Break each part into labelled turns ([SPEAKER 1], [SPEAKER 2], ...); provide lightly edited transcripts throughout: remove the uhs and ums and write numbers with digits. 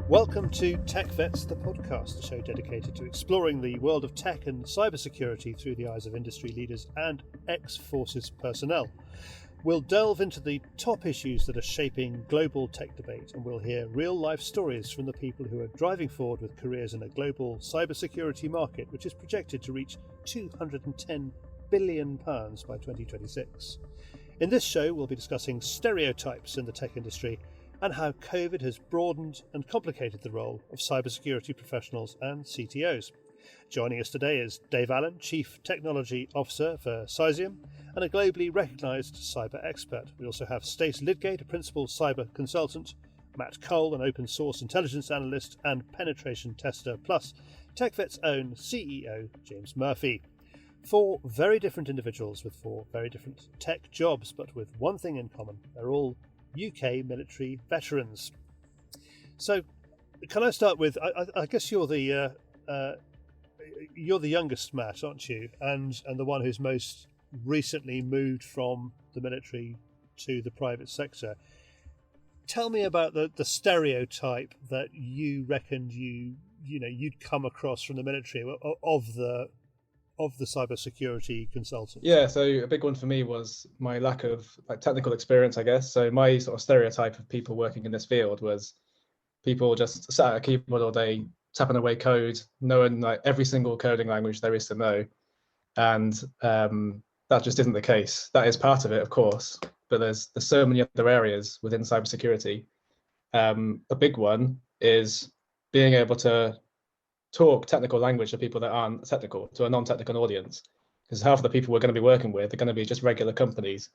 [SPEAKER 1] Welcome to TechVets The Podcast, a show dedicated to exploring the world of tech and cybersecurity through the eyes of industry leaders and ex-forces personnel. We'll delve into the top issues that are shaping global tech debate, and we'll hear real-life stories from the people who are driving forward with careers in a global cybersecurity market, which is projected to reach £210 billion by 2026. In this show, we'll be discussing stereotypes in the tech industry and how COVID has broadened and complicated the role of cybersecurity professionals and CTOs. Joining us today is Dave Allen, Chief Technology Officer for CYSIAM and a globally recognised cyber expert. We also have Stace Lingate, a Principal Cyber Consultant, Matt Cole, an Open Source Intelligence Analyst and Penetration Tester, plus TechVet's own CEO, James Murphy. Four very different individuals with four very different tech jobs, but with one thing in common. They're all UK military veterans. So, can I start with? I guess you're the youngest, Matt, aren't you? And the one who's most recently moved from the military to the private sector. Tell me about the stereotype that you reckoned you'd come across from the military of the cybersecurity consultant.
[SPEAKER 2] Yeah, so a big one for me was my lack of technical experience, I guess. So my sort of stereotype of people working in this field was people just sat at a keyboard all day, tapping away code, knowing every single coding language there is to know. And that just isn't the case. That is part of it, of course, but there's so many other areas within cybersecurity. A big one is being able to talk technical language to people that aren't technical, to a non-technical audience, because half of the people we're going to be working with are going to be just regular companies,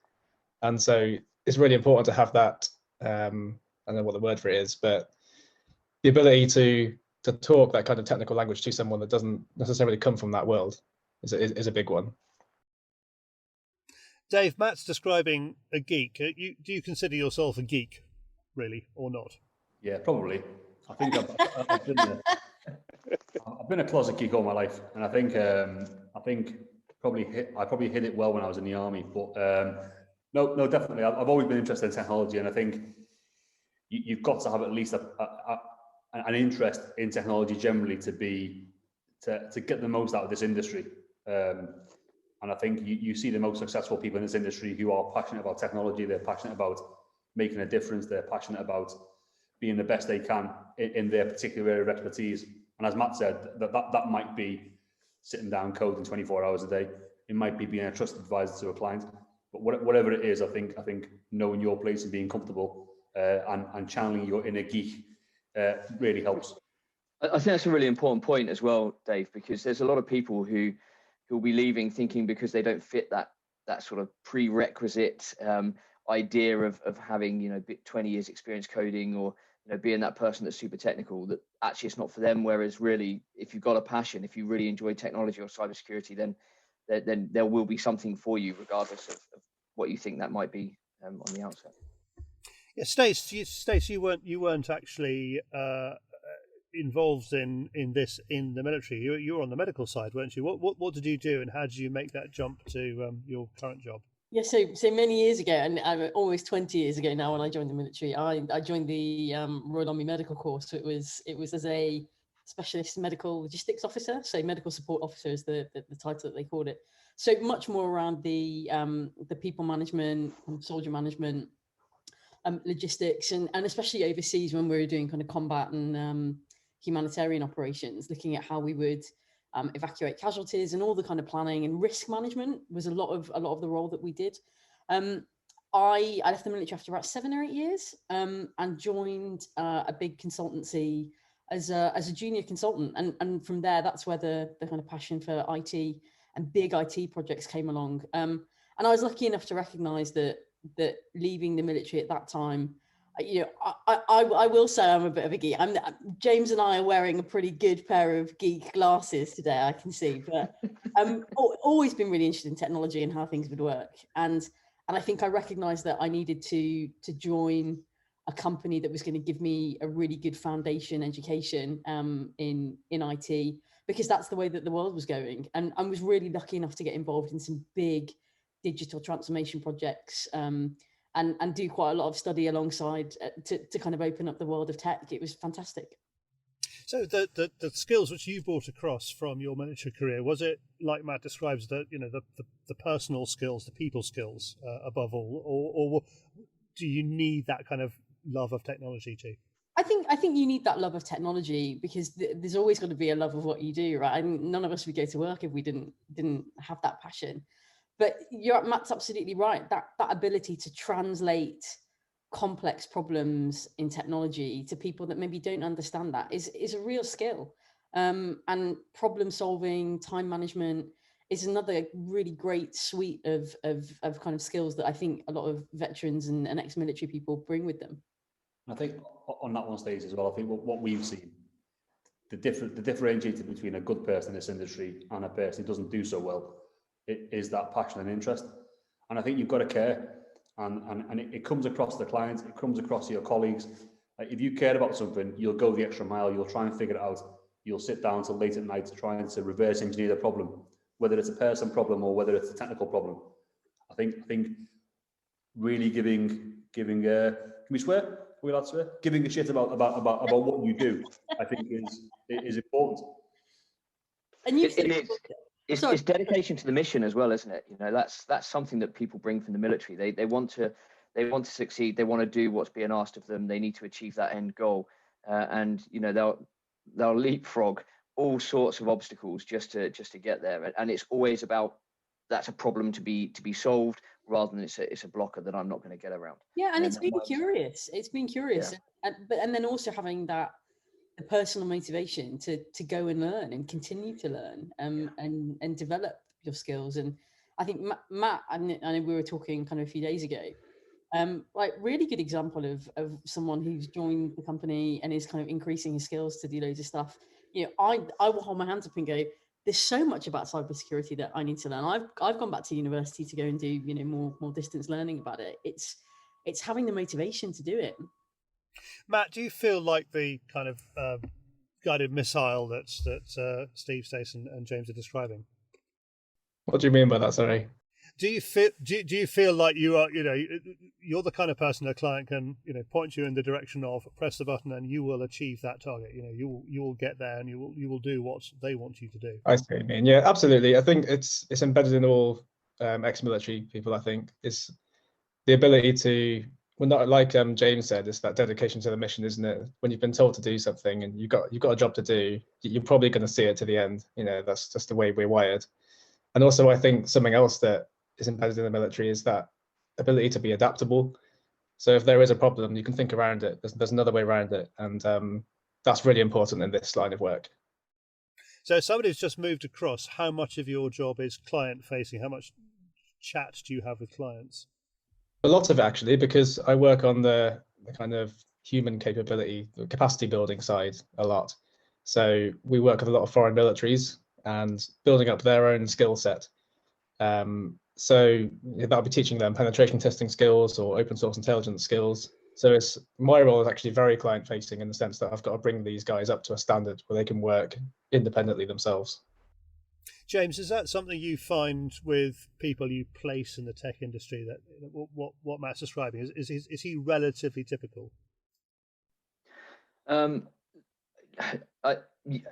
[SPEAKER 2] and so it's really important to have that I don't know what the word for it is, but the ability to talk that kind of technical language to someone that doesn't necessarily come from that world is a big one.
[SPEAKER 1] Dave, Matt's describing a geek. Do you consider yourself a geek, really, or not?
[SPEAKER 3] Yeah, probably. I think I've been a closet geek all my life, and I think I probably hit it well when I was in the army. But no, definitely, I've always been interested in technology, and I think you've got to have at least an interest in technology generally to get the most out of this industry. And I think you see the most successful people in this industry who are passionate about technology. They're passionate about making a difference. They're passionate about being the best they can in their particular area of expertise. And as Matt said, that might be sitting down coding 24 hours a day. It might be being a trusted advisor to a client. But whatever it is, I think knowing your place and being comfortable and channeling your inner geek really helps.
[SPEAKER 4] I think that's a really important point as well, Dave, because there's a lot of people who will be leaving thinking because they don't fit that sort of prerequisite idea of having 20 years experience coding, or being that person that's super technical, that actually it's not for them. Whereas really, if you've got a passion, if you really enjoy technology or cybersecurity, then there will be something for you, regardless of what you think that might be on the outset.
[SPEAKER 1] Yeah, Stace, you weren't actually involved in the military. You were on the medical side, weren't you? What did you do, and how did you make that jump to your current job?
[SPEAKER 5] Yeah, so many years ago, and almost 20 years ago now, when I joined the military, I joined the Royal Army Medical Corps. So it was as a specialist medical logistics officer. So medical support officer is the title that they called it. So much more around the people management, soldier management, logistics, and especially overseas when we were doing kind of combat and humanitarian operations, looking at how we would evacuate casualties, and all the kind of planning and risk management was a lot of the role that we did. I left the military after about 7 or 8 years and joined a big consultancy as a junior consultant, and from there, that's where the kind of passion for IT and big IT projects came along. And I was lucky enough to recognise that leaving the military at that time, I will say I'm a bit of a geek. James and I are wearing a pretty good pair of geek glasses today, I can see, but I've always been really interested in technology and how things would work. And I think I recognised that I needed to join a company that was going to give me a really good foundation education in IT, because that's the way that the world was going. And I was really lucky enough to get involved in some big digital transformation projects and do quite a lot of study alongside to kind of open up the world of tech. It was fantastic.
[SPEAKER 1] So the skills which you brought across from your military career, was it like Matt describes, the personal skills, the people skills above all, or do you need that kind of love of technology too?
[SPEAKER 5] I think you need that love of technology, because there's always got to be a love of what you do, right? I mean, none of us would go to work if we didn't have that passion. But Matt's absolutely right. That ability to translate complex problems in technology to people that maybe don't understand that is a real skill. And problem solving, time management is another really great suite of kind of skills that I think a lot of veterans and ex-military people bring with them.
[SPEAKER 3] I think on that one stage as well, I think what we've seen, the differentiator between a good person in this industry and a person who doesn't do so well, it is that passion and interest. And I think you've got to care, and it comes across the clients, it comes across your colleagues. Like, if you care about something, you'll go the extra mile, you'll try and figure it out, you'll sit down till late at night trying to reverse engineer the problem, whether it's a person problem or whether it's a technical problem. I think really giving can we swear? Are we allowed to swear? Giving a shit about what you do, I think is important.
[SPEAKER 5] And
[SPEAKER 4] it's dedication to the mission as well, isn't it? You know, that's something that people bring from the military. They want to succeed. They want to do what's being asked of them. They need to achieve that end goal, and you know they'll leapfrog all sorts of obstacles just to get there. And it's always about, that's a problem to be solved, rather than it's a blocker that I'm not going to get around.
[SPEAKER 5] Yeah, and it's being curious. It's being curious,
[SPEAKER 4] yeah.
[SPEAKER 5] and then also having that the personal motivation to go and learn and continue to learn, and develop your skills. And I think Matt, I know we were talking kind of a few days ago, like really good example of someone who's joined the company and is kind of increasing his skills to do loads of stuff. You know, I will hold my hands up and go, there's so much about cybersecurity that I need to learn. I've gone back to university to go and do, you know, more distance learning about it. It's having the motivation to do it.
[SPEAKER 1] Matt, do you feel like the kind of guided missile that Steve, Stace, and James are describing?
[SPEAKER 2] What do you mean by that? Sorry.
[SPEAKER 1] Do you feel like you are, you're the kind of person a client can, point you in the direction of, press the button and you will achieve that target. You will get there and you will do what they want you to do.
[SPEAKER 2] I see what you mean. Yeah, absolutely. I think it's embedded in all ex-military people. I think it's the ability to, well, not like James said, it's that dedication to the mission, isn't it? When you've been told to do something and you've got a job to do, you're probably going to see it to the end. That's just the way we're wired. And also, I think something else that is embedded in the military is that ability to be adaptable. So if there is a problem, you can think around it. There's another way around it, and that's really important in this line of work.
[SPEAKER 1] So somebody who's just moved across, how much of your job is client facing? How much chat do you have with clients?
[SPEAKER 2] A lot of it, actually, because I work on the kind of human capability, the capacity building side a lot. So we work with a lot of foreign militaries and building up their own skill set. So that'll be teaching them penetration testing skills or open source intelligence skills. So my role is actually very client facing, in the sense that I've got to bring these guys up to a standard where they can work independently themselves.
[SPEAKER 1] James, is that something you find with people you place in the tech industry, that what Matt's describing? Is he relatively typical?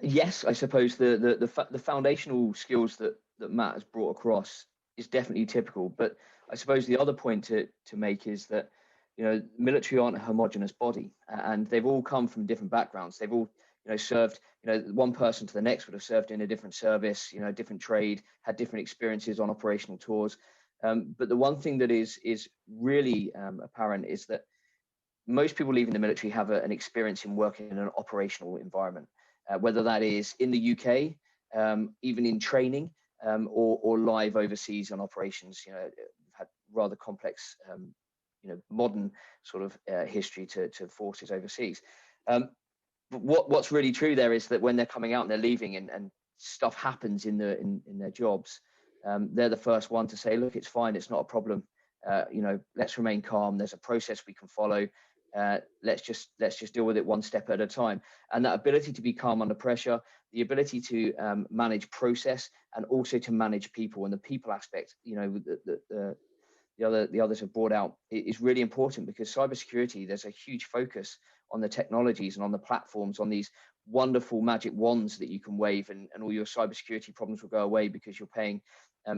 [SPEAKER 4] Yes, I suppose the foundational skills that Matt has brought across is definitely typical. But I suppose the other point to make is that, military aren't a homogenous body, and they've all come from different backgrounds. They've all, served, one person to the next would have served in a different service, different trade, had different experiences on operational tours. But the one thing that is really apparent is that most people leaving the military have an experience in working in an operational environment, whether that is in the UK, even in training, or live overseas on operations. We've had rather complex, modern sort of history to forces overseas. But what's really true there is that when they're coming out and they're leaving and stuff happens in their jobs, they're the first one to say, look, it's fine, it's not a problem. Let's remain calm. There's a process we can follow. Let's just deal with it one step at a time. And that ability to be calm under pressure, the ability to manage process, and also to manage people, and the people aspect, the others have brought out, is really important, because cybersecurity, there's a huge focus on the technologies and on the platforms, on these wonderful magic wands that you can wave, and all your cybersecurity problems will go away because you're paying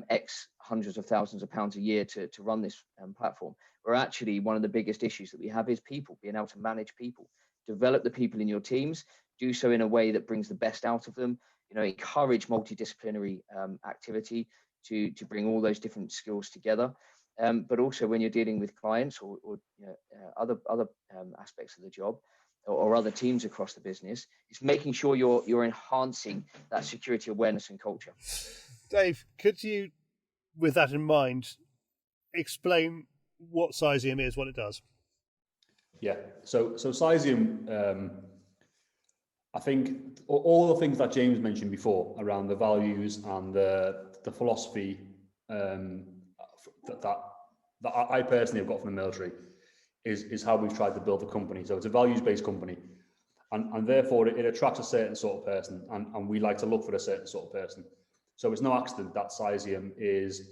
[SPEAKER 4] X hundreds of thousands of pounds a year to run this platform. Where actually one of the biggest issues that we have is people, being able to manage people, develop the people in your teams, do so in a way that brings the best out of them, encourage multidisciplinary activity to bring all those different skills together. But also when you're dealing with clients or other aspects of the job, or other teams across the business, it's making sure you're enhancing that security awareness and culture.
[SPEAKER 1] Dave, could you, with that in mind, explain what CYSIAM is, what it does?
[SPEAKER 3] Yeah, so CYSIAM, I think all the things that James mentioned before around the values and the philosophy that I personally have got from the military is how we've tried to build the company. So it's a values-based company, and therefore it attracts a certain sort of person, and we like to look for a certain sort of person. So it's no accident that CYSIAM is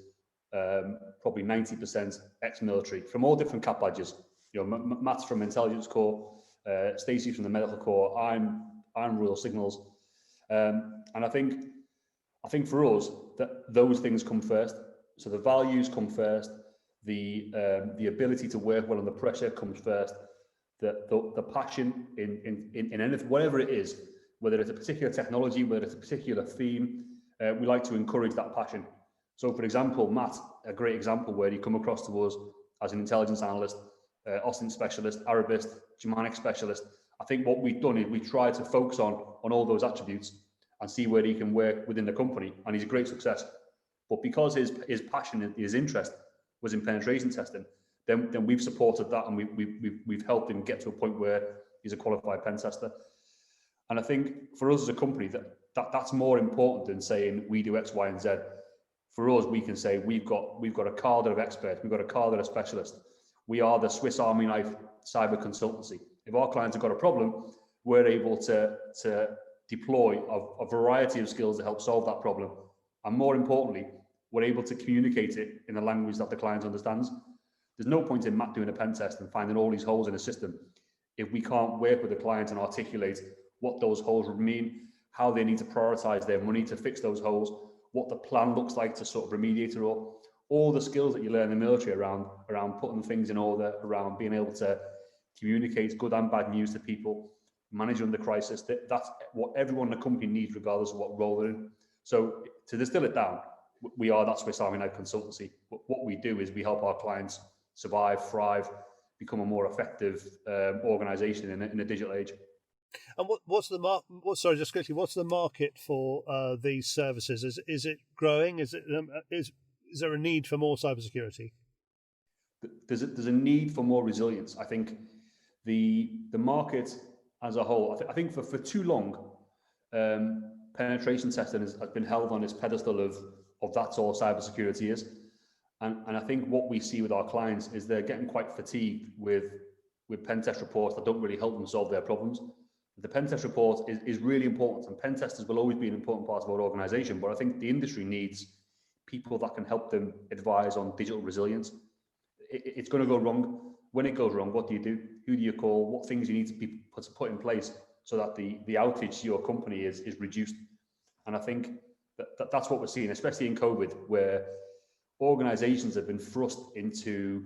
[SPEAKER 3] probably 90% ex-military from all different cap badges. Matt's from Intelligence Corps, Stacey from the Medical Corps, I'm Royal Signals, and I think for us that those things come first. So the values come first. The ability to work well under pressure comes first. The passion in anything, whatever it is, whether it's a particular technology, whether it's a particular theme, we like to encourage that passion. So, for example, Matt, a great example where he come across to us as an intelligence analyst, OSINT specialist, Arabist, Germanic specialist. I think what we've done is we tried to focus on all those attributes and see where he can work within the company, and he's a great success. But because his passion and his interest was in penetration testing, then we've supported that, and we've helped him get to a point where he's a qualified pen tester. And I think for us as a company, that's more important than saying we do X, Y, and Z. For us, we can say we've got a cadre of experts, we've got a cadre of specialists. We are the Swiss Army knife cyber consultancy. If our clients have got a problem, we're able to deploy a variety of skills to help solve that problem. And more importantly, we're able to communicate it in a language that the client understands. There's no point in Matt doing a pen test and finding all these holes in a system if we can't work with the client and articulate what those holes would mean, how they need to prioritize their money to fix those holes, what the plan looks like to sort of remediate it all the skills that you learn in the military around putting things in order, around being able to communicate good and bad news to people, manage under crisis. That's what everyone in the company needs, regardless of what role they're in. So to distill it down, we are that Swiss Army knife consultancy. What we do is we help our clients survive, thrive, become a more effective organization in a digital age.
[SPEAKER 1] And what's the market for these services? Is it growing? Is there a need for more cybersecurity?
[SPEAKER 3] There's a need for more resilience. I think the market as a whole, I think for too long, penetration testing has been held on this pedestal of that's all cybersecurity is. And I think what we see with our clients is they're getting quite fatigued with pen test reports that don't really help them solve their problems. The pen test report is really important, and pen testers will always be an important part of our organization, but I think the industry needs people that can help them advise on digital resilience. It's going to go wrong. When it goes wrong, what do you do? Who do you call? What things you need to be put in place so that the outage to your company is reduced? And I think that's what we're seeing, especially in COVID, where organizations have been thrust into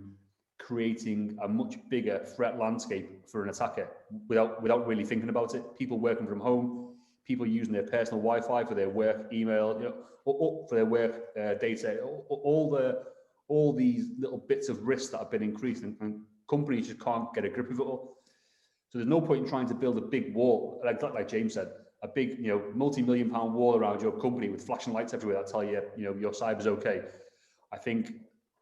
[SPEAKER 3] creating a much bigger threat landscape for an attacker without really thinking about it. People working from home, people using their personal Wi-Fi for their work email, or for their work data, all these little bits of risk that have been increased, and companies just can't get a grip of it all. So there's no point in trying to build a big wall, like James said, a big, multi-million-pound wall around your company with flashing lights everywhere that tell you, your cyber's okay. I think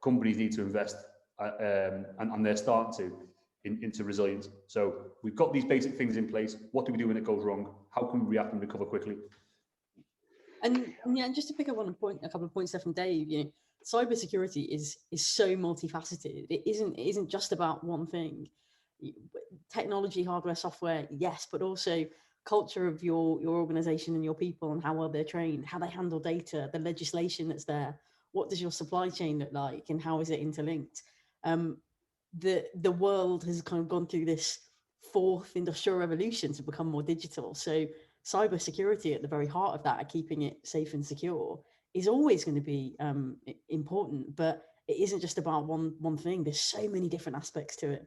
[SPEAKER 3] companies need to invest, and they're starting to, into resilience. So we've got these basic things in place. What do we do when it goes wrong? How can we react and recover quickly?
[SPEAKER 5] And just to pick up on a couple of points there from Dave, cybersecurity is so multifaceted. It isn't just about one thing. Technology, hardware, software, yes, but also culture of your organization and your people, and how well they're trained, how they handle data, the legislation that's there. What does your supply chain look like, and how is it interlinked? The world has kind of gone through this fourth industrial revolution to become more digital. So cyber security at the very heart of that, keeping it safe and secure, is always going to be important. But it isn't just about one thing. There's so many different aspects to it.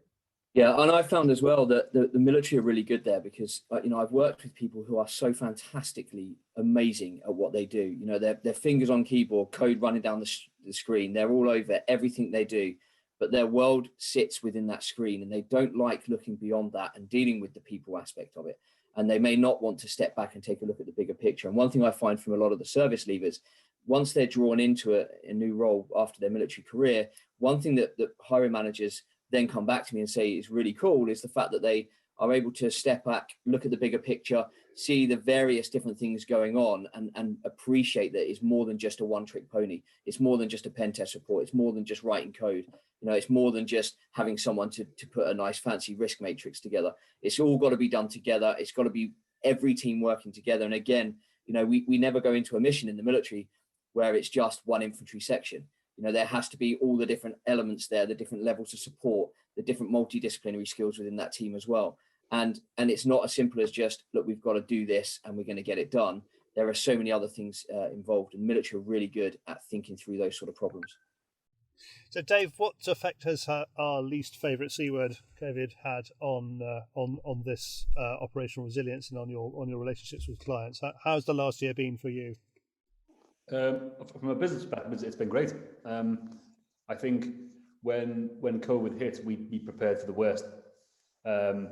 [SPEAKER 6] Yeah, and I found as well that the military are really good there because, I've worked with people who are so fantastically amazing at what they do. Their fingers on keyboard, code running down the screen. They're all over everything they do, but their world sits within that screen, and they don't like looking beyond that and dealing with the people aspect of it. And they may not want to step back and take a look at the bigger picture. And one thing I find from a lot of the service leavers, once they're drawn into a new role after their military career, one thing that hiring managers then come back to me and say is really cool is the fact that they are able to step back, look at the bigger picture, see the various different things going on, and appreciate that it's more than just a one-trick pony. It's more than just a pen test report. It's more than just writing code. It's more than just having someone to put a nice fancy risk matrix together. It's all got to be done together. It's got to be every team working together. And again, we never go into a mission in the military where it's just one infantry section. There has to be all the different elements there, the different levels of support, the different multidisciplinary skills within that team as well. And it's not as simple as just, look, we've got to do this and we're going to get it done. There are so many other things involved, and military are really good at thinking through those sort of problems.
[SPEAKER 1] So, Dave, what effect has our least favourite C word, COVID, had on this operational resilience and on your relationships with clients? How's the last year been for you?
[SPEAKER 3] From a business perspective, it's been great. I think when COVID hit, we prepared for the worst, and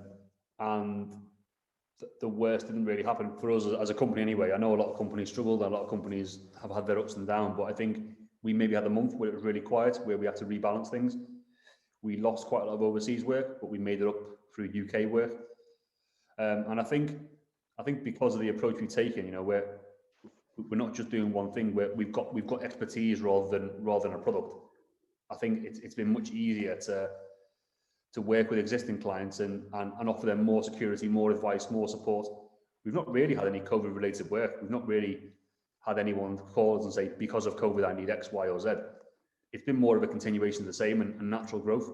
[SPEAKER 3] the worst didn't really happen for us as a company anyway. I know a lot of companies struggled, and a lot of companies have had their ups and downs, but I think we maybe had a month where it was really quiet, where we had to rebalance things. We lost quite a lot of overseas work, but we made it up through UK work, and I think because of the approach we've taken, we're not just doing one thing. Where we've got expertise rather than a product. I think it's been much easier to work with existing clients and offer them more security, more advice, more support. We've not really had any COVID related work. We've not really had anyone call us and say, because of COVID, I need X, Y, or Z. It's been more of a continuation of the same and natural growth.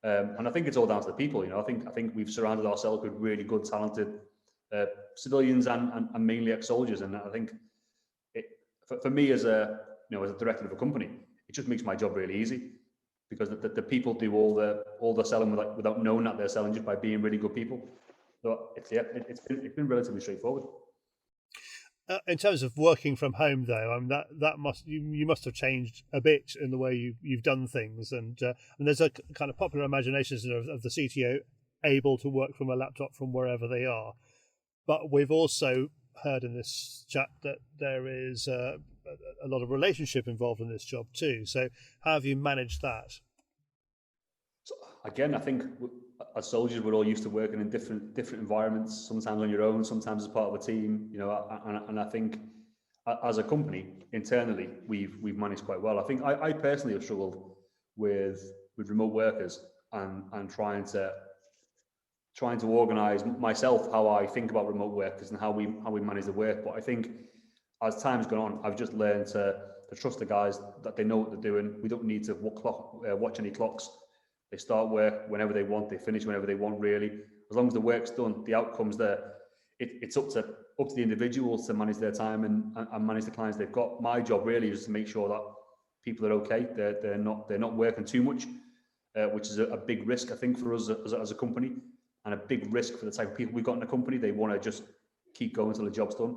[SPEAKER 3] And I think it's all down to the people. I think we've surrounded ourselves with really good, talented civilians and mainly ex-soldiers. And I think for me as a director of a company, it just makes my job really easy, because the people do all the selling without knowing that they're selling, just by being really good people. So it's been relatively straightforward.
[SPEAKER 1] In terms of working from home, though, you must have changed a bit in the way you've done things, and there's a kind of popular imagination of the CTO able to work from a laptop from wherever they are, but we've also heard in this chat that there is a lot of relationship involved in this job too. So how have you managed that?
[SPEAKER 3] So again, I think as soldiers, we're all used to working in different environments, sometimes on your own, sometimes as part of a team, and I think as a company internally, we've managed quite well. I think I personally have struggled with remote workers and trying to organise myself how I think about remote workers and how we manage the work. But I think as time's gone on, I've just learned to trust the guys that they know what they're doing. We don't need to watch any clocks. They start work whenever they want, they finish whenever they want, really. As long as the work's done, the outcome's there. It's up to the individuals to manage their time and manage the clients they've got. My job really is to make sure that people are okay. They're not working too much, which is a big risk, I think, for us as a company, and a big risk for the type of people we've got in the company. They want to just keep going until the job's done.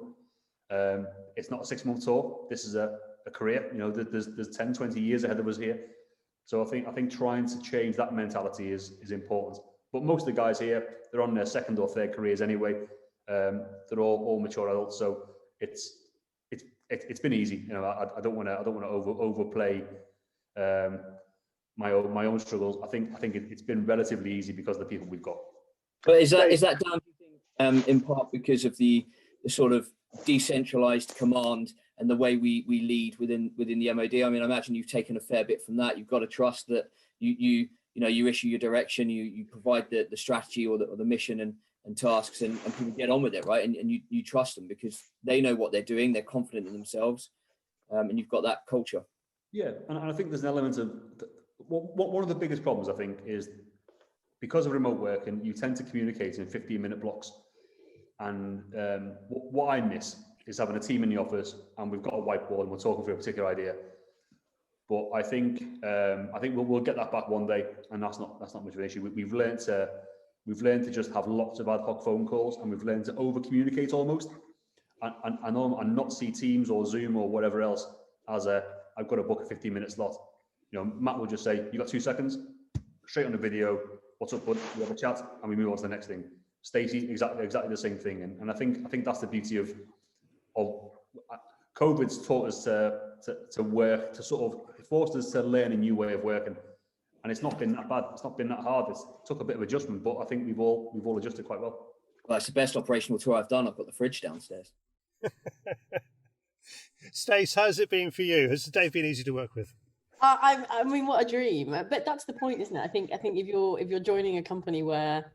[SPEAKER 3] It's not a 6-month tour. This is a career. There's 10, 20 years ahead of us here. So I think trying to change that mentality is important. But most of the guys here, they're on their second or third careers anyway. They're all mature adults. So it's been easy. I don't want to overplay my own struggles. I think it's been relatively easy because of the people we've got.
[SPEAKER 6] But is that down, in part because of the sort of decentralized command and the way we lead within the MOD? I mean, I imagine you've taken a fair bit from that. You've got to trust that you issue your direction, you provide the strategy or the mission and tasks, and people get on with it, right? And you trust them because they know what they're doing, they're confident in themselves, and you've got that culture.
[SPEAKER 3] Yeah, and I think there's an element of one of the biggest problems, I think, is because of remote work, and you tend to communicate in 15-minute blocks. And what I miss is having a team in the office, and we've got a whiteboard, and we're talking through a particular idea. But I think we'll get that back one day, and that's not much of an issue. We've learned to just have lots of ad hoc phone calls, and we've learned to over communicate almost, and not see Teams or Zoom or whatever else as I've got to book a 15-minute slot. You know, Matt will just say, "You got 2 seconds?" Straight on the video. "What's up, bud?" We have a chat, and we move on to the next thing. Stacey, exactly the same thing, and I think that's the beauty of COVID's taught us to work, to sort of forced us to learn a new way of working, and it's not been that bad. It's not been that hard. It took a bit of adjustment, but I think we've all adjusted quite well.
[SPEAKER 6] Well, it's the best operational tour I've done. I've got the fridge downstairs.
[SPEAKER 1] Stace, how's it been for you? Has Dave been easy to work with?
[SPEAKER 5] I mean, what a dream! But that's the point, isn't it? I think if you're joining a company where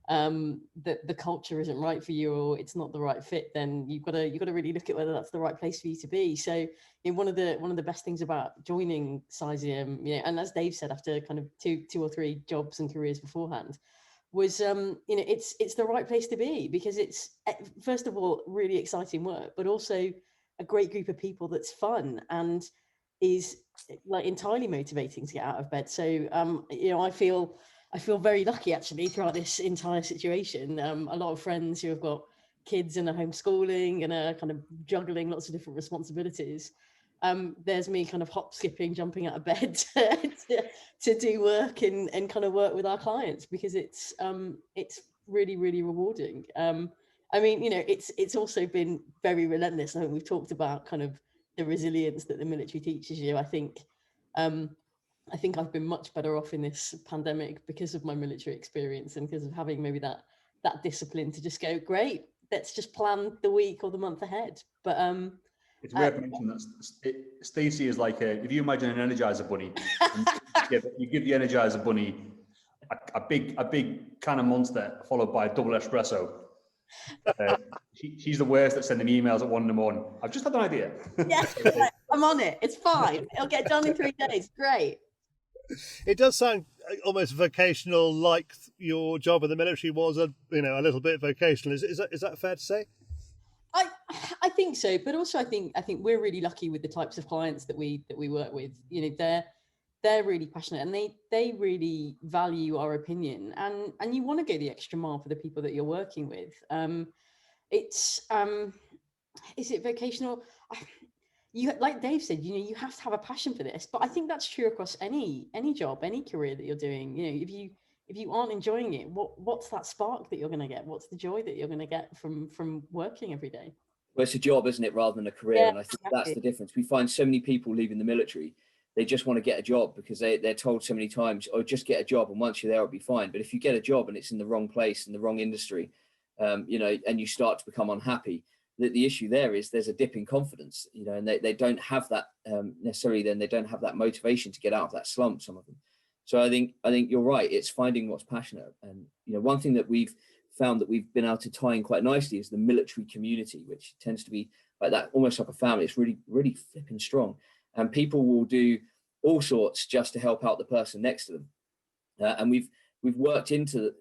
[SPEAKER 5] the culture isn't right for you, or it's not the right fit, then you've got to really look at whether that's the right place for you to be. So, one of the best things about joining CYSIAM, and as Dave said, after kind of two or three jobs and careers beforehand, was it's the right place to be, because it's, first of all, really exciting work, but also a great group of people that's fun and is like entirely motivating to get out of bed. So I feel very lucky actually throughout this entire situation. A lot of friends who have got kids and are homeschooling and are kind of juggling lots of different responsibilities. There's me kind of hop skipping, jumping out of bed to do work and kind of work with our clients, because it's really, really rewarding. I mean, it's also been very relentless. I think we've talked about kind of the resilience that the military teaches you. I think I've been much better off in this pandemic because of my military experience and because of having maybe that discipline to just go, great, let's just plan the week or the month ahead. But
[SPEAKER 3] it's worth mentioning that Stacey is like if you imagine an Energizer bunny, you give the Energizer bunny a big can of Monster followed by a double espresso. She's the worst at sending emails at 1 a.m. I've just had an idea.
[SPEAKER 5] Yeah, I'm on it. It's fine. It'll get done in 3 days. Great.
[SPEAKER 1] It does sound almost vocational, like your job in the military was a little bit vocational. Is that fair to say?
[SPEAKER 5] I think so, but also I think we're really lucky with the types of clients that we work with. They're really passionate, and they really value our opinion, and you want to go the extra mile for the people that you're working with. Is it vocational? You, like Dave said, you have to have a passion for this, but I think that's true across any job, any career that you're doing. If you aren't enjoying it, what's that spark that you're going to get? What's the joy that you're going to get from working every day?
[SPEAKER 6] Well, it's a job, isn't it, rather than a career?
[SPEAKER 5] Yeah,
[SPEAKER 6] and I think that's the difference. We find so many people leaving the military, they just want to get a job because they're told so many times, "Oh, just get a job, and once you're there, it'll be fine." But if you get a job and it's in the wrong place, in the wrong industry, and you start to become unhappy, the issue there is there's a dip in confidence, and they don't have that necessarily. Then they don't have that motivation to get out of that slump. Some of them. So I think you're right. It's finding what's passionate, and one thing that we've found that we've been able to tie in quite nicely is the military community, which tends to be like that, almost like a family. It's really, really flipping strong, and people will do all sorts just to help out the person next to them. And we've worked into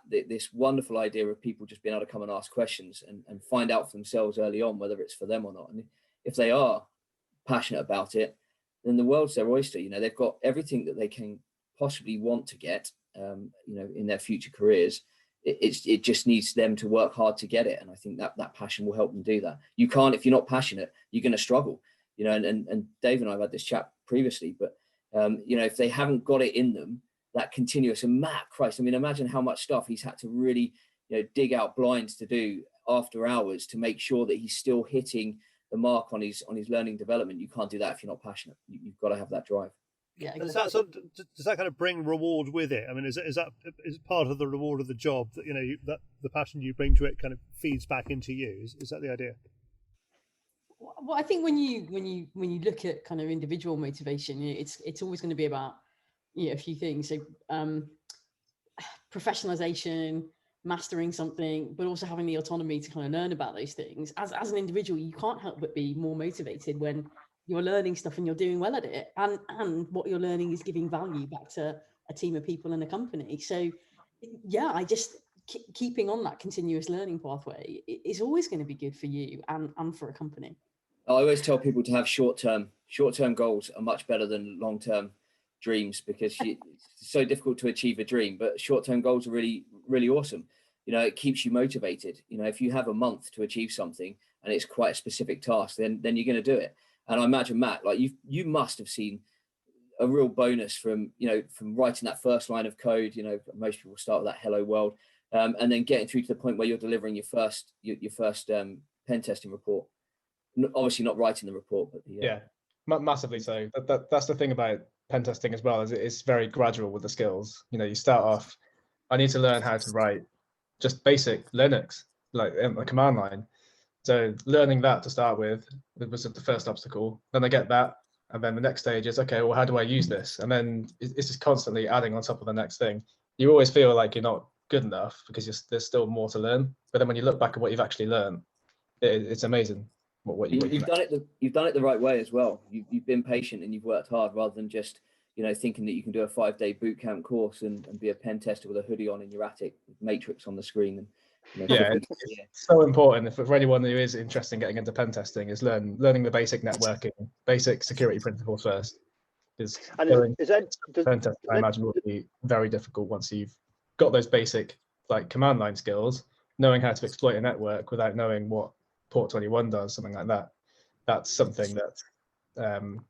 [SPEAKER 6] this wonderful idea of people just being able to come and ask questions and find out for themselves early on whether it's for them or not. And if they are passionate about it, then the world's their oyster. They've got everything that they can possibly want to get, in their future careers. It just needs them to work hard to get it. And I think that passion will help them do that. You can't, if you're not passionate, you're going to struggle, and Dave and I have had this chat previously, but if they haven't got it in them, that continuous, and Matt, Christ, I mean, imagine how much stuff he's had to really, dig out blinds to do after hours to make sure that he's still hitting the mark on his learning development. You can't do that if you're not passionate. You've got to have that drive.
[SPEAKER 5] Yeah,
[SPEAKER 1] exactly. Does that kind of bring reward with it? I mean, is part of the reward of the job that that the passion you bring to it kind of feeds back into you? Is that the idea?
[SPEAKER 5] Well, I think when you look at kind of individual motivation, it's always going to be about a few things. So professionalization, mastering something, but also having the autonomy to kind of learn about those things. As an individual, you can't help but be more motivated when you're learning stuff and you're doing well at it, and what you're learning is giving value back to a team of people in a company. So Yeah, I just keeping on that continuous learning pathway is always going to be good for you and for a company.
[SPEAKER 6] I always tell people to have short-term goals are much better than long-term dreams, because it's so difficult to achieve a dream, but short-term goals are really, really awesome. You know, it keeps you motivated. You know, if you have a month to achieve something and it's quite a specific task, then you're going to do it. And I imagine, Matt, like you must have seen a real bonus from writing that first line of code. You know, most people start with that hello world, and then getting through to the point where you're delivering your first pen testing report. Obviously not writing the report, but
[SPEAKER 2] massively so. That's the thing about pen testing as well, is it's very gradual with the skills. You know, you start off, I need to learn how to write just basic Linux, like a command line. So learning that to start with was the first obstacle. Then I get that, and then the next stage is, okay, well, how do I use this? And then it's just constantly adding on top of the next thing. You always feel like you're not good enough because there's still more to learn. But then when you look back at what you've actually learned, it's amazing.
[SPEAKER 6] You've done it the right way as well. You've been patient and you've worked hard, rather than just thinking that you can do a 5-day boot camp course and be a pen tester with a hoodie on in your attic with Matrix on the screen. And
[SPEAKER 2] it's so important for anyone who is interested in getting into pen testing, is learning the basic networking, basic security principles first. Pen testing, I imagine, will be very difficult once you've got those basic like command line skills, knowing how to exploit a network without knowing what Port 21 does, something like that. That's something that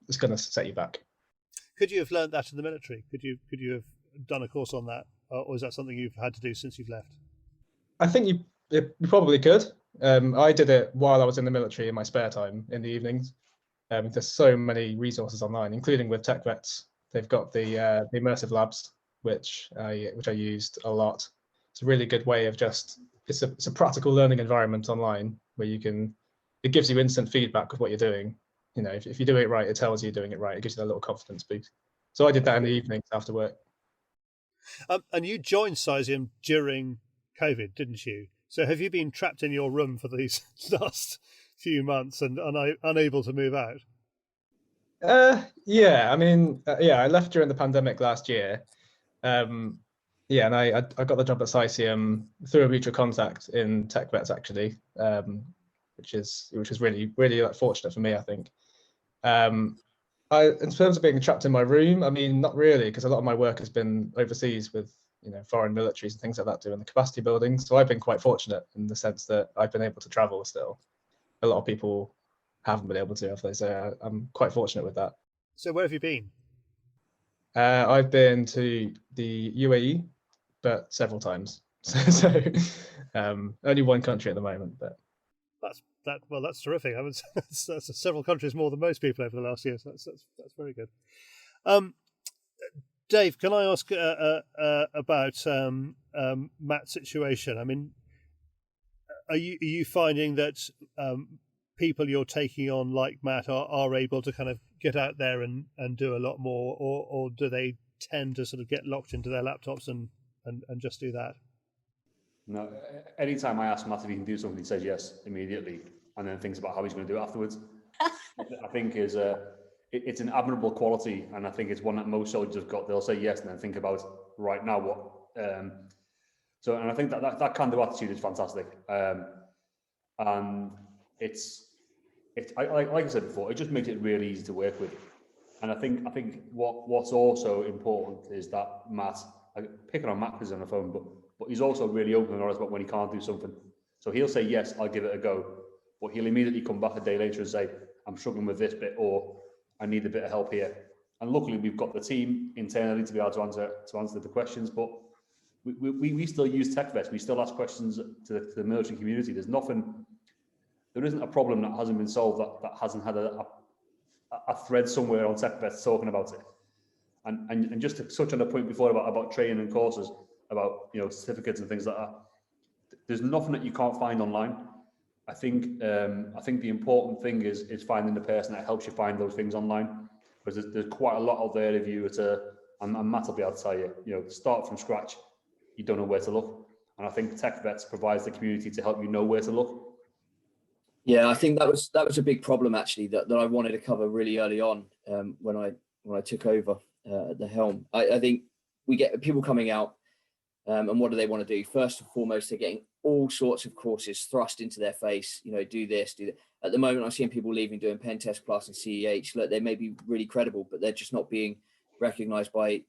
[SPEAKER 2] is going to set you back.
[SPEAKER 1] Could you have learned that in the military? Could you have done a course on that, or is that something you've had to do since you've left?
[SPEAKER 2] I think you probably could. I did it while I was in the military in my spare time in the evenings. There's so many resources online, including with TechVets. They've got the immersive labs, which I used a lot. It's a really good way of it's a practical learning environment online where it gives you instant feedback of what you're doing. You know, if you do it right, it tells you you're doing it right. It gives you that little confidence boost. So I did that in the evenings after work.
[SPEAKER 1] And you joined CYSIAM during COVID, didn't you? So have you been trapped in your room for these last few months and unable to move out?
[SPEAKER 2] Yeah, I mean, I left during the pandemic last year. And I got the job at CYSIAM through a mutual contact in TechVets, actually, which is really, really fortunate for me, I think. In terms of being trapped in my room, I mean, not really, because a lot of my work has been overseas with foreign militaries and things like that, doing the capacity building. So I've been quite fortunate in the sense that I've been able to travel still. A lot of people haven't been able to, have they? So I'm quite fortunate with that.
[SPEAKER 1] So where have you been?
[SPEAKER 2] I've been to the UAE, but several times. So only one country at the moment, but
[SPEAKER 1] that's terrific. I mean, that's several countries more than most people over the last year. So that's very good. Dave, can I ask about Matt's situation? I mean, are you finding that people you're taking on like Matt are able to kind of get out there and do a lot more, or do they tend to sort of get locked into their laptops and just do that?
[SPEAKER 3] No, anytime I ask Matt if he can do something, he says yes immediately, and then thinks about how he's going to do it afterwards. I think it's an admirable quality, and I think it's one that most soldiers have got. They'll say yes and then think about right now what. And I think that kind of attitude is fantastic, and it's like I said before, it just makes it really easy to work with. And I think what's also important is that Matt, picking on Matt because he's on the phone, but he's also really open and honest about when he can't do something. So he'll say, yes, I'll give it a go. But he'll immediately come back a day later and say, I'm struggling with this bit, or I need a bit of help here. And luckily we've got the team internally to be able to answer the questions, but we still use TechVets. We still ask questions to the military community. There isn't a problem that hasn't been solved that hasn't had a thread somewhere on TechVets talking about it. And just to touch on the point before about training and courses, about certificates and things like that, there's nothing that you can't find online. I think the important thing is finding the person that helps you find those things online, because there's quite a lot out there if you were to, and Matt will be able to tell you, start from scratch, you don't know where to look. And I think TechVets provides the community to help you know where to look.
[SPEAKER 6] Yeah, I think that was a big problem actually that I wanted to cover really early on when I took over at the helm. I think we get people coming out And what do they want to do? First and foremost, they're getting all sorts of courses thrust into their face. Do this, do that. At the moment, I'm seeing people leaving doing Pen Test Plus and CEH. Look, they may be really credible, but they're just not being recognised by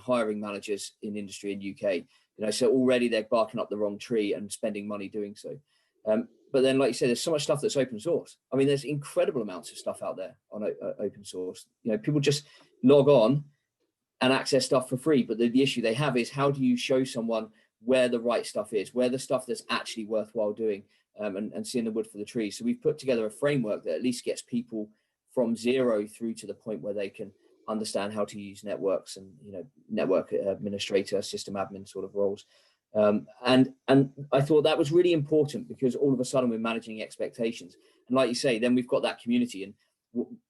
[SPEAKER 6] hiring managers in industry in UK. So already they're barking up the wrong tree and spending money doing so. But then, like you said, there's so much stuff that's open source. I mean, there's incredible amounts of stuff out there on open source. People just log on and access stuff for free. But the issue they have is, how do you show someone where the right stuff is, where the stuff that's actually worthwhile doing, and seeing the wood for the trees. So we've put together a framework that at least gets people from zero through to the point where they can understand how to use networks and, network administrator, system admin sort of roles. And I thought that was really important, because all of a sudden we're managing expectations. And like you say, then we've got that community, and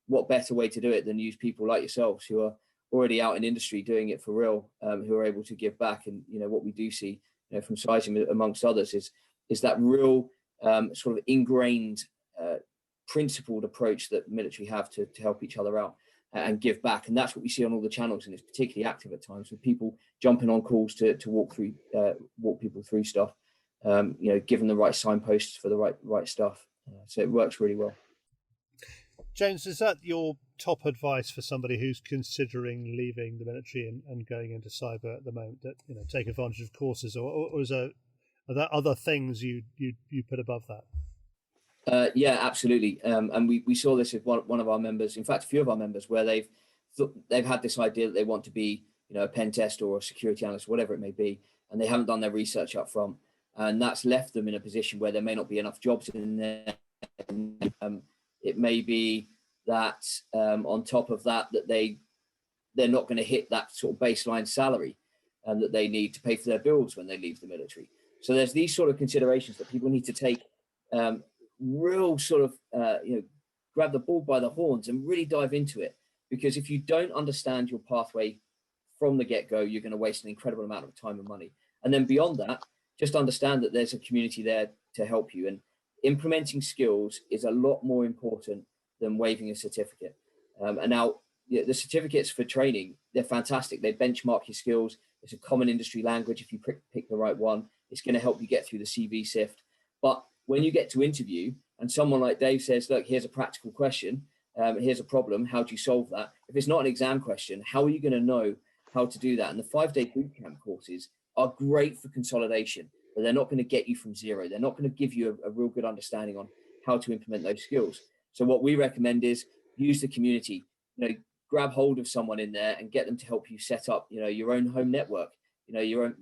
[SPEAKER 6] what better way to do it than use people like yourselves who are already out in industry doing it for real, who are able to give back. And what we do see from CYSIAM amongst others is that real sort of ingrained principled approach that military have to help each other out and give back. And that's what we see on all the channels, and it's particularly active at times with people jumping on calls to walk people through stuff, given the right signposts for the right stuff. So it works really well.
[SPEAKER 1] James, is that your top advice for somebody who's considering leaving the military and going into cyber at the moment, that take advantage of courses, or are there other things you put above that?
[SPEAKER 6] Yeah, absolutely. And we saw this with one of our members, in fact, a few of our members, where they've had this idea that they want to be, a pen tester or a security analyst, whatever it may be, and they haven't done their research up front. And that's left them in a position where there may not be enough jobs in there. It may be that on top of that they're not going to hit that sort of baseline salary that they need to pay for their bills when they leave the military. So there's these sort of considerations that people need to take real sort of, grab the bull by the horns and really dive into it. Because if you don't understand your pathway from the get-go, you're going to waste an incredible amount of time and money. And then beyond that, just understand that there's a community there to help you. And implementing skills is a lot more important than waiving a certificate. And now the certificates for training, they're fantastic. They benchmark your skills. It's a common industry language. If you pick the right one, it's going to help you get through the CV sift. But when you get to interview and someone like Dave says, look, here's a practical question, here's a problem, how do you solve that? If it's not an exam question, how are you going to know how to do that? And the 5-day bootcamp courses are great for consolidation, but they're not going to get you from zero. They're not going to give you a real good understanding on how to implement those skills. So what we recommend is use the community, grab hold of someone in there and get them to help you set up, your own home network, your own,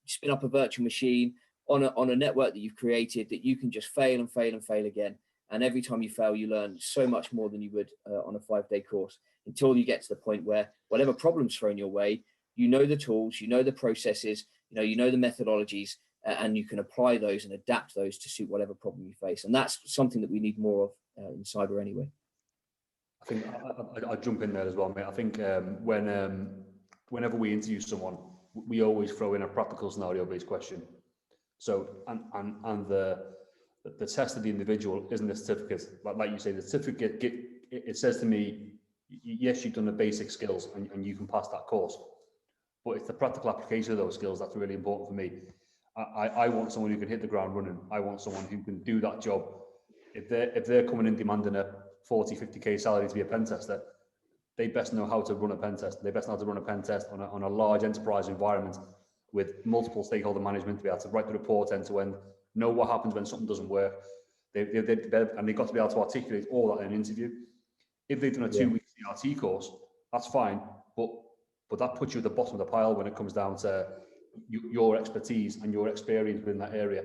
[SPEAKER 6] spin up a virtual machine on a network that you've created that you can just fail and fail and fail again. And every time you fail, you learn so much more than you would on a 5-day course, until you get to the point where whatever problem's thrown your way, the tools, the processes, the methodologies, and you can apply those and adapt those to suit whatever problem you face. And that's something that we need more of in cyber anyway.
[SPEAKER 3] I think I'll jump in there as well, mate. I think whenever we interview someone, we always throw in a practical scenario-based question. So, and the test of the individual isn't a certificate. Like you say, the certificate, it says to me, yes, you've done the basic skills and you can pass that course. But it's the practical application of those skills that's really important for me. I want someone who can hit the ground running. I want someone who can do that job. If they're coming in demanding a 40, 50k salary to be a pen tester, they best know how to run a pen test. They best know how to run a pen test on a large enterprise environment with multiple stakeholder management, to be able to write the report end to end, know what happens when something doesn't work. And they've got to be able to articulate all that in an interview. If they've done a 2-week CRT course, that's fine, but that puts you at the bottom of the pile when it comes down to your expertise and your experience within that area.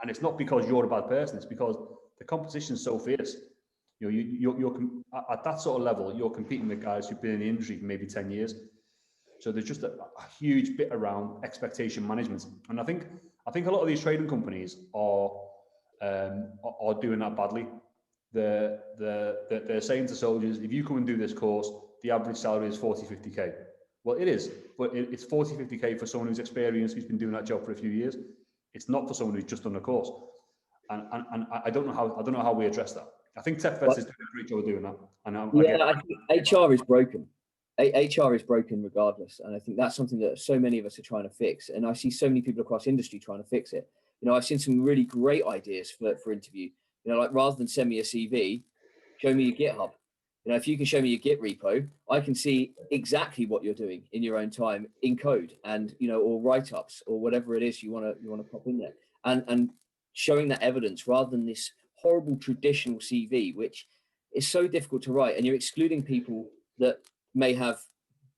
[SPEAKER 3] And it's not because you're a bad person, it's because the competition is so fierce. You're at that sort of level, you're competing with guys who've been in the industry for maybe 10 years. So there's just a huge bit around expectation management. And I think a lot of these trading companies are doing that badly. They're saying to soldiers, if you come and do this course, the average salary is 40, 50k. Well, it is, but it's 40, 50k for someone who's experienced, who's been doing that job for a few years. It's not for someone who's just done a course. And I don't know how we address that. I think TechVets is doing a great job of doing that.
[SPEAKER 6] I think HR is broken. HR is broken regardless, and I think that's something that so many of us are trying to fix. And I see so many people across industry trying to fix it. You know, I've seen some really great ideas for interview. You know, like rather than send me a CV, show me your GitHub. You know, if you can show me your Git repo, I can see exactly what you're doing in your own time in code, and or write-ups or whatever it is you want to pop in there, and showing that evidence rather than this horrible traditional CV, which is so difficult to write, and you're excluding people that may have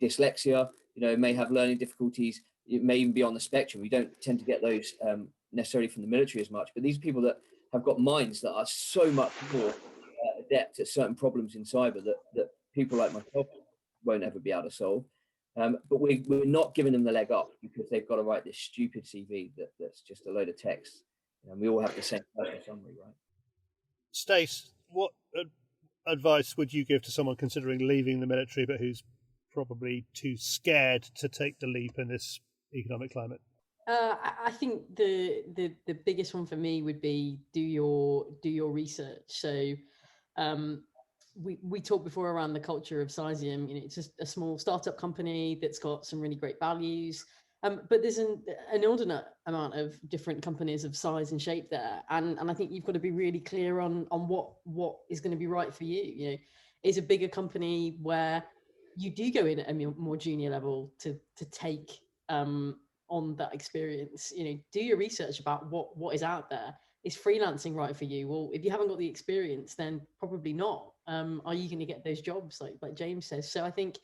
[SPEAKER 6] dyslexia, may have learning difficulties. It may even be on the spectrum. We don't tend to get those necessarily from the military as much, but these people that have got minds that are so much more adept at certain problems in cyber that people like myself won't ever be able to solve. But we're not giving them the leg up because they've got to write this stupid CV that's just a load of text. And we all have the same personal summary, right?
[SPEAKER 1] Stace, what advice would you give to someone considering leaving the military but who's probably too scared to take the leap in this economic climate?
[SPEAKER 5] I think the biggest one for me would be do your research. So we talked before around the culture of CYSIAM. It's just a small startup company that's got some really great values. But there's an inordinate amount of different companies of size and shape there, and I think you've got to be really clear on what is going to be right for you. Is a bigger company where you do go in at a more junior level to take on that experience. Do your research about what is out there. Is freelancing right for you? Well, if you haven't got the experience, then probably not. Are you going to get those jobs like James says? So I think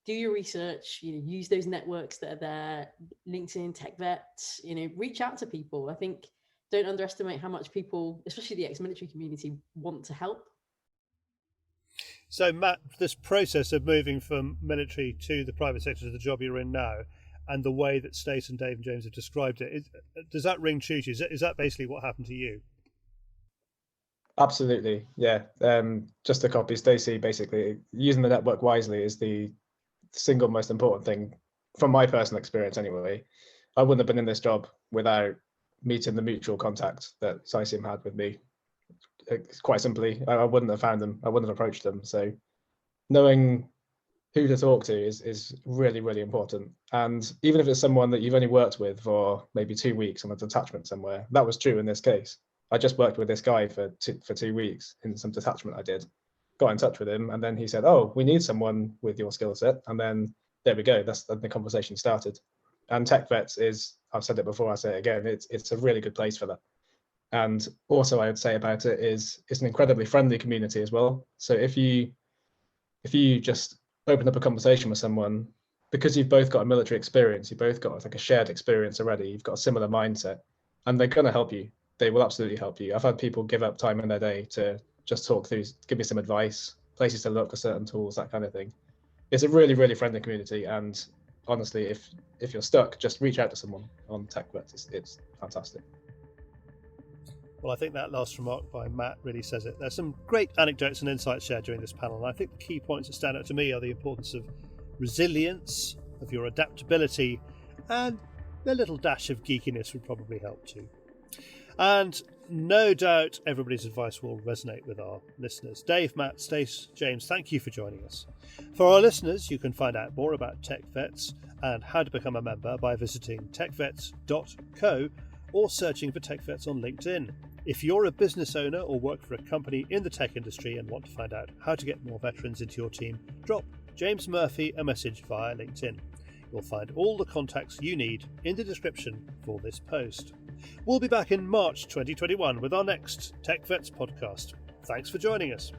[SPEAKER 5] do your research, use those networks that are there, LinkedIn, TechVets, reach out to people. I think don't underestimate how much people, especially the ex-military community, want to help.
[SPEAKER 1] So Matt, this process of moving from military to the private sector to the job you're in now, and the way that Stace and Dave and James have described it, does that ring true to you? Is that basically what happened to you?
[SPEAKER 2] Absolutely, yeah. Just to copy Stacey, basically, using the network wisely is the single most important thing from my personal experience anyway. I wouldn't have been in this job without meeting the mutual contact that CYSIAM had with me. Quite simply, I wouldn't have found them, I wouldn't have approached them. So knowing who to talk to is really, really important. And even if it's someone that you've only worked with for maybe 2 weeks on a detachment somewhere, that was true in this case. I just worked with this guy for 2 weeks in some detachment I did. Got in touch with him, and then he said, "Oh, we need someone with your skill set." And then there we go. That's the conversation started. And TechVets is, I've said it before, I say it again, it's a really good place for that. And also I would say about it is it's an incredibly friendly community as well. So if you just open up a conversation with someone, because you've both got a military experience, you've both got like a shared experience already, you've got a similar mindset, and they're going to help you. They will absolutely help you. I've had people give up time in their day to just talk through, give me some advice, places to look for certain tools, that kind of thing. It's a really, really friendly community. And honestly, if you're stuck, just reach out to someone on TechVets. It's fantastic.
[SPEAKER 1] Well, I think that last remark by Matt really says it. There's some great anecdotes and insights shared during this panel. And I think the key points that stand out to me are the importance of resilience, of your adaptability, and a little dash of geekiness would probably help too. And no doubt everybody's advice will resonate with our listeners. Dave, Matt, Stace, James, thank you for joining us. For our listeners, you can find out more about TechVets and how to become a member by visiting techvets.co or searching for TechVets on LinkedIn. If you're a business owner or work for a company in the tech industry and want to find out how to get more veterans into your team, drop James Murphy a message via LinkedIn. You'll find all the contacts you need in the description for this post. We'll be back in March 2021 with our next TechVets podcast. Thanks for joining us.